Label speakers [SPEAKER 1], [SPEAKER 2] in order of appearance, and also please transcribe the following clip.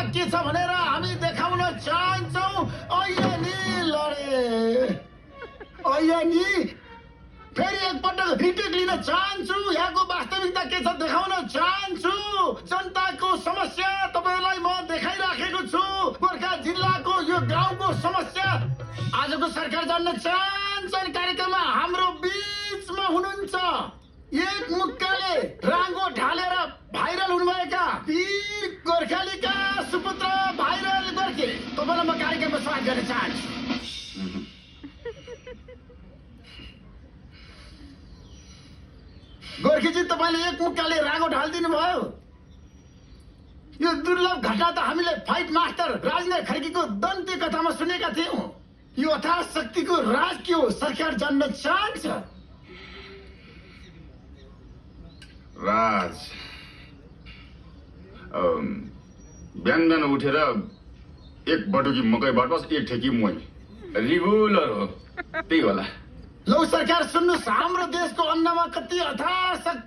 [SPEAKER 1] के छ भनेर हामी देखाउन चाहन्छौँ। अहिले नि लडे, अहिले नि फेरि एकपटक रिटेक लिन चाहन्छु। यहाँको वास्तविकता के छ देखाउन चाहन्छु। जनताको समस्या तपाईलाई म देखाइराखेको छु। गोर्खा जिल्लाको यो गाउँको समस्या आजको सरकार जान्न चाहन्छन्। कार्यक्रममा हाम्रो बीचमा हुनुहुन्छ एक मुक्काले राङ्गो ढालेर भाइरल हुनुभएका वीर गोर्खालीका सुपुत्र भाइरल गोर्खे, तपाईँलाई म कार्यक्रममा स्वागत गर्न चाहन्छु। गोर्खेजी, तपाईँले एक मुक्काले रागो ढालिदिनु भयो। यो दुर्लभ घटना त हामीले फाइट मास्टर राजेन्द्र खड्कीको दन्ते कथामा सुनेका थियौँ। यो अथाह शक्तिको राज के हो सरकार जान्न चाहन्छ।
[SPEAKER 2] राज बिहान बिहान उठेर एक बटुकी मकै बाटोस्, एक ठेकी मोही, रेगुलर हो, त्यही होला।
[SPEAKER 1] लौ सरकार सुन्नुहोस्, हाम्रो देशको अन्नमा कति अथाह शक्ति